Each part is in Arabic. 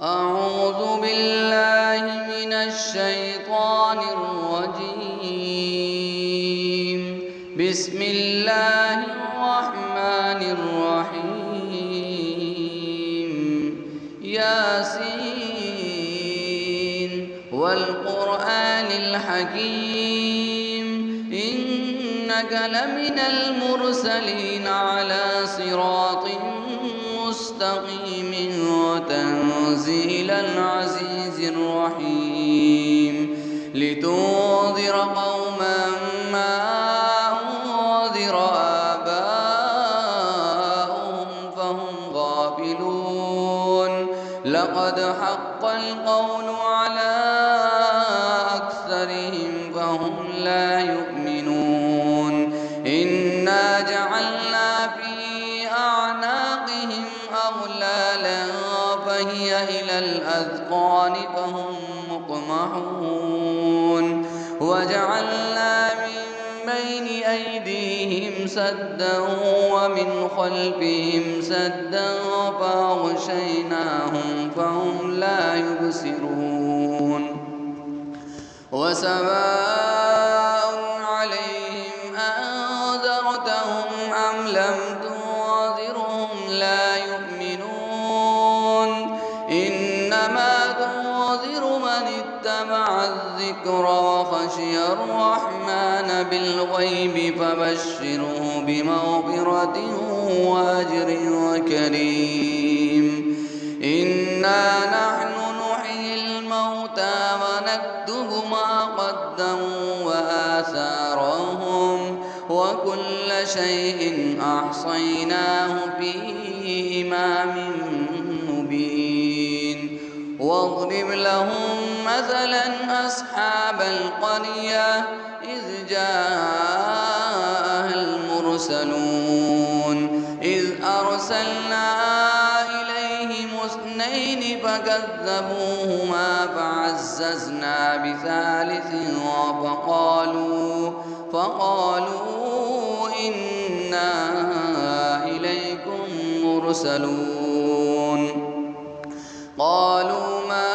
أعوذ بالله من الشيطان الرجيم. بسم الله الرحمن الرحيم. ياسين والقرآن الحكيم إنك لمن المرسلين على صراط مستقيم وتنزيل العزيز الرحيم لتنذر قوما ما أنذر آباؤهم فهم غافلون لقد حق القول على أكثرهم فهم لا يؤمنون إنا جعلنا في أعناقهم أغلالا فهي إلى الأذقان فهم مقمحون وجعلنا من بين أيديهم سدا ومن خلفهم سدا فأغشيناهم فهم لا يبصرون وسواء عليهم أنذرتهم أم لم تنذرهم لا يؤمنون إنما تنذر من اتبع الذكر وخشي الرحمن بالغيب فبشره بمغفرة وأجر كريم. إنا نحن نحيي الموتى ونكتب ما قدموا وآثارهم وكل شيء أحصيناه في إمام مبين. واضرب لهم مثلا أصحاب القرية إذ جاءها المرسلون إذ أرسلنا إليهم اثنين فكذبوهما فعززنا بثالث فقالوا إنا إليكم مرسلون. قالوا ما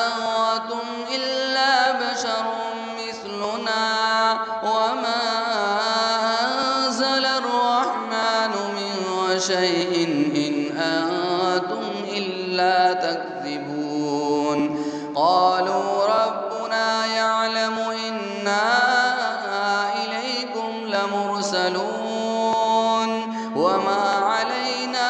أنتم إلا بشر مثلنا وما أنزل الرحمن من شيء إن أنتم إلا تكذبون. قالوا ربنا يعلم إنا إليكم لمرسلون وما علينا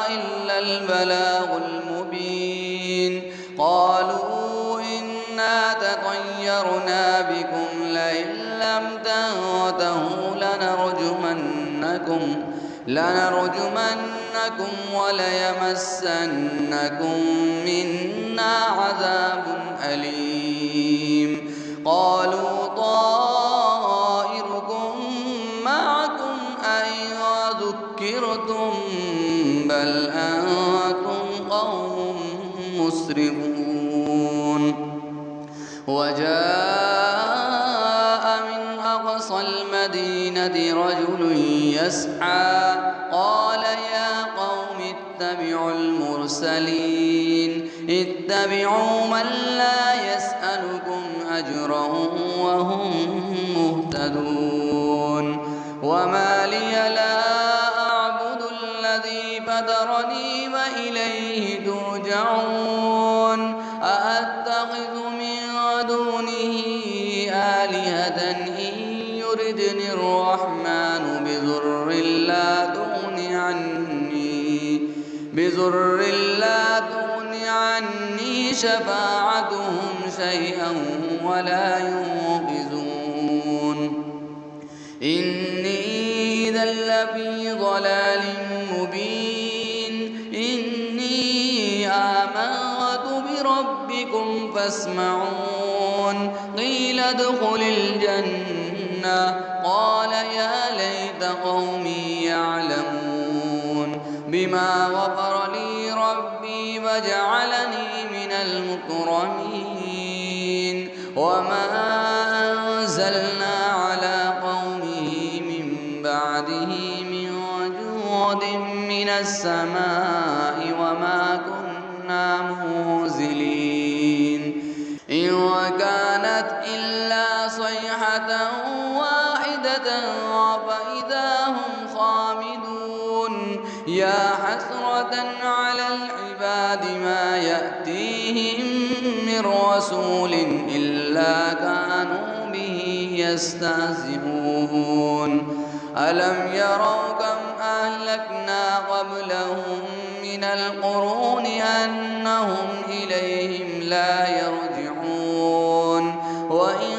إلا البلاغ المبين. قالوا إنا تطيرنا بكم لئن لم تنتهوا لنرجمنكم وليمسنكم منا عذاب أليم. قالوا طائركم معكم أئن ذكرتم بل أنتم قوم مسرفون. وجاء من أقصى المدينة رجل يسعى قال يا قوم اتبعوا المرسلين اتبعوا من لا يسألكم أجرا وهم مهتدون. وما لي لا أعبد الذي فطرني وإليه ترجعون. أأتخذ من دونه آلهة إن يردني الرحمن بضر لا تغن عني شفاعتهم شيئا ولا ينقذون. إني إذا لفي ضلال مبين. إني آمنت بربكم فاسمعون. قيل ادخل الجنة قال يا ليت قومي يعلمون بما غفر لي ربي وجعلني من المكرمين. وما أنزلنا على قومه من بعده من جود من السماء وما كنا على العباد ما يأتيهم من رسول إلا كانوا به يستهزئون ألم يروا كم أهلكنا قبلهم من القرون أنهم إليهم لا يرجعون وإن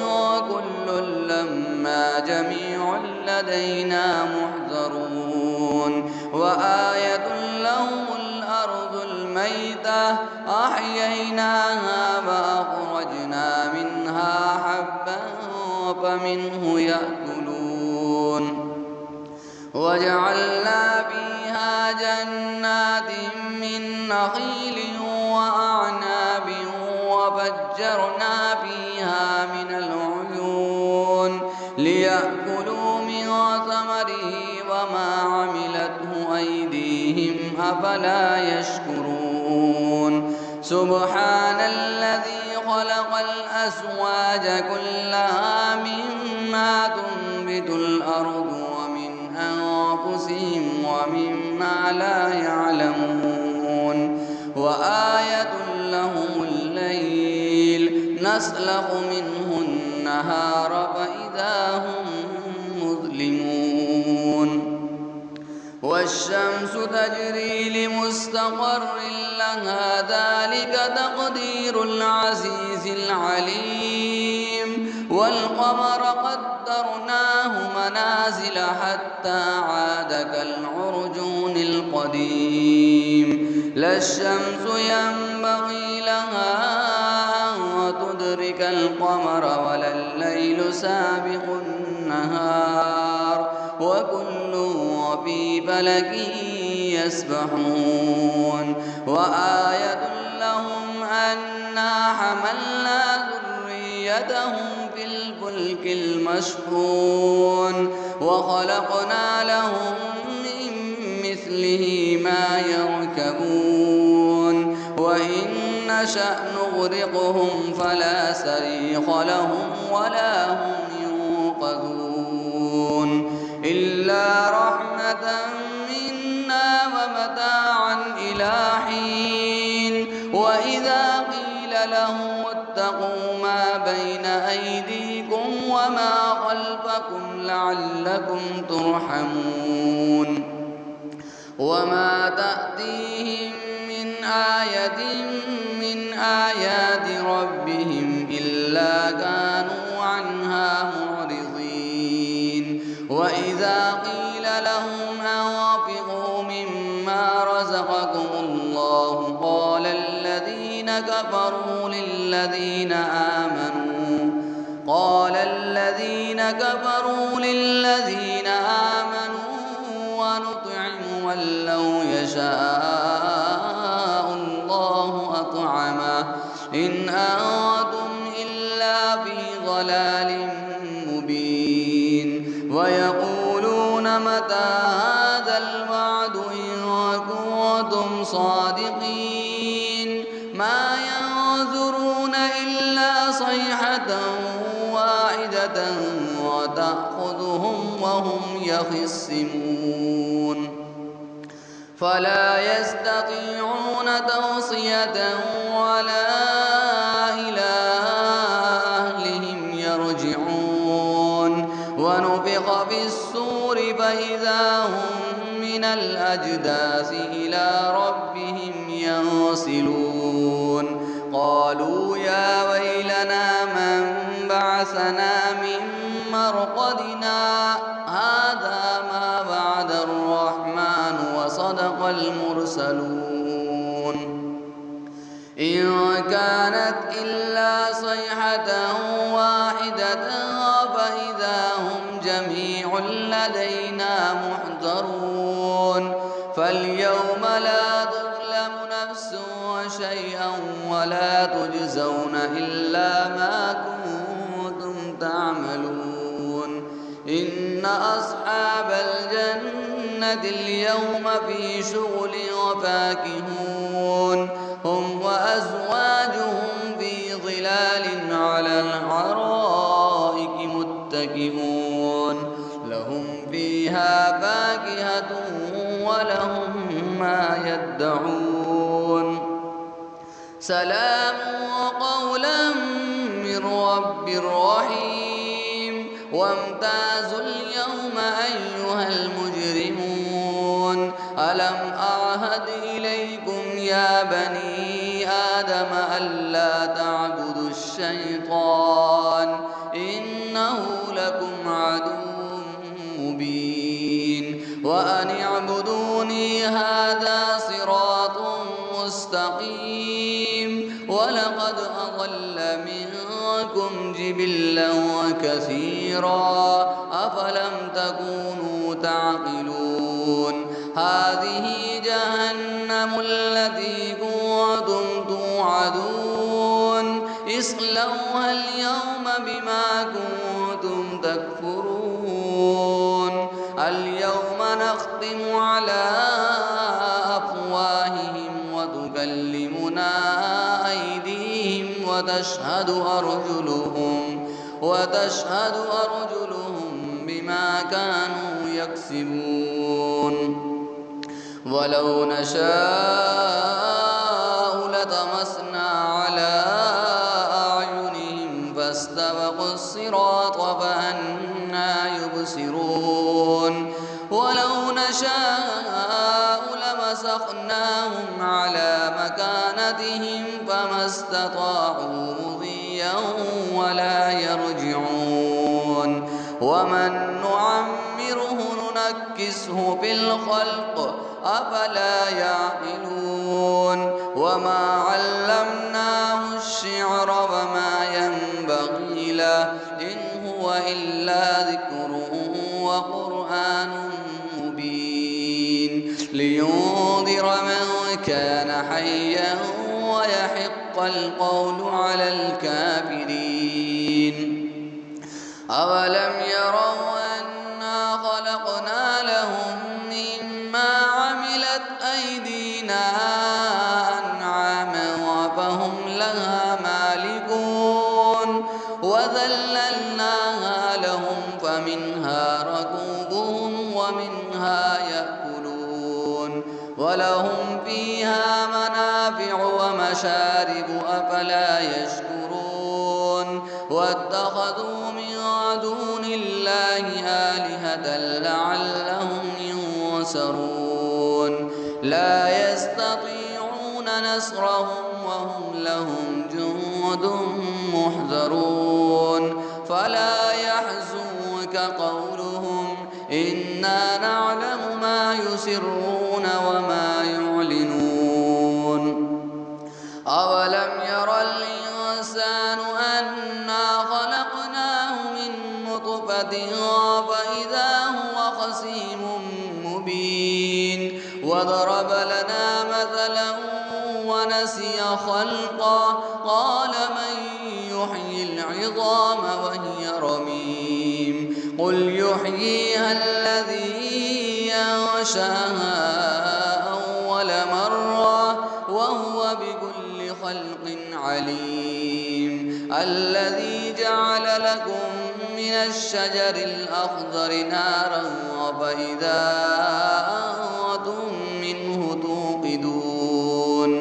كل لما جميع لدينا محضرون وآية لهم الأرض الميتة أحييناها فأخرجنا منها حبا فمنه يأكلون وجعلنا فيها جنات من نخيل وأعناب وفجرنا فيها من العيون ليأكلوا من ثمره وما عملته أيديهم أفلا يشكرون سبحان الذي خلق الأزواج كلها مما تنبت الأرض ومن أنفسهم ومما لا يعلمون وآية لهم الليل نسلخ منه النهار فإذا هم مظلمون والشمس تجري لمستقر لها ذلك تقدير العزيز العليم والقمر قدرناه منازل حتى عاد كالعرجون القديم لا الشمس ينبغي لها أن تدرك القمر ولا الليل سابق النهار وكل في فلك يسبحون وآية لهم أنا حملنا ذريتهم في الفلك المشحون وخلقنا لهم من مثله ما يركبون وإن نشأ نغرقهم فلا صريخ لهم ولا هم ينقذون إلا رحمة منا ومتاعا إلى حين وإذا قيل لهم اتقوا ما بين أيديكم وما خلفكم لعلكم ترحمون وما تأتيهم من آية من آيات ربهم إلا كانوا عنها معرضين وإذا قيل لهم أنفقوا مما رزقكم الله قال الذين كفروا للذين آمنوا ونطعم من لو يشاء الله أطعمه إن أنتم إلا في ضلال مبين ويقولون متى هذا الوعد إن كنتم صادقين ما ينظرون إلا صيحة واحدة وتأخذهم وهم يخصمون فلا يستطيعون توصية ولا إلى أهلهم يرجعون ونفخ في الصور فإذا هم من الأجداث إلى ربهم ينسلون قالوا يا ويلنا من بعثنا من مرقدنا هذا ما وعد الرحمن وصدق المرسلون إن كانت إلا صيحة واحدة فإذا هم جميع لدينا محضرون فاليوم لا تظلم نفس شيئا ولا تجزون إلا ما كنتم تعملون إن أصحاب الجنة اليوم في شغل وفاكهون هم وأزواجهم في ظلال على الأرائك متكئون لهم فيها فاكهة ولهم ما يدعون سلام قولا من رب رحيم وامتازوا اليوم أيها المجرمون ألم أعهد إليكم يا بني آدم ألا تعبدوا الشيطان إنه لكم عدو مبين وأن اعبدوني هذا صراط مستقيم ولقد أضل منكم جبلا كثيرا أفلم تكونوا تعقلون هذه جهنم التي كنتم توعدون اصلوها اليوم بما كنتم تكفرون اليوم نختم على أفواههم وتكلمنا أيديهم وتشهد أرجلهم بما كانوا يكسبون ولو نشاء لطمسنا على أعينهم فاستبقوا الصراط فأنى يبصرون ولو نشاء لمسخناهم على مكانتهم فما استطاعوا مضيا ولا يرجعون ومن نعمره ننكسه في الخلق أفلا يعقلون وما علمناه الشعر وما ينبغي له إن هو إلا ذكر وقرآن مبين لينذر من كان حيا ويحق القول على الكافرين أولم يروا أنا خلقنا لهم مما عملت أيدينا أنعاما فهم لها مالكون وذللناها لهم فمنها ركوبهم ومنها يأكلون ولهم فيها منافع ومشارب أفلا يشكرون واتخذوا من دون الله آلهة لعلهم ينصرون لا يستطيعون نصرهم وهم لهم جند محضرون فلا يحزنك قولهم إنا نعلم ما يسرون وما يعلنون أولم ير الإنسان أنا خلقناه من نطفة فإذا هو خصيم مبين وضرب لنا مثلا ونسي خلقه قال من يحيي العظام وهي رميم قل يحييها الذي ينشأها أول مرة وهو بكل خلق عليم الذي جعل لكم من الشجر الأخضر نارا فإذا أنتم منه توقدون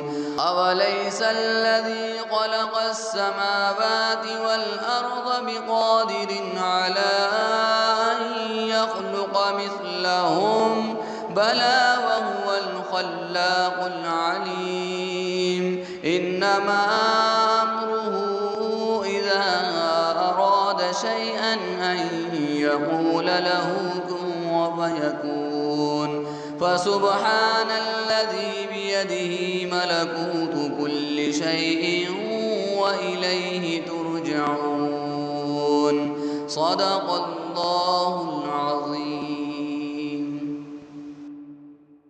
أوليس الذي خلق السماوات والأرض بقادر على أن يخلق مثلهم بلى وهو الخلاق العليم إنما أمره إذا أراد شيئا أن يقول له كن فيكون فسبحان الذي بيده ملكوت كل شيء وإليه ترجعون صدق الله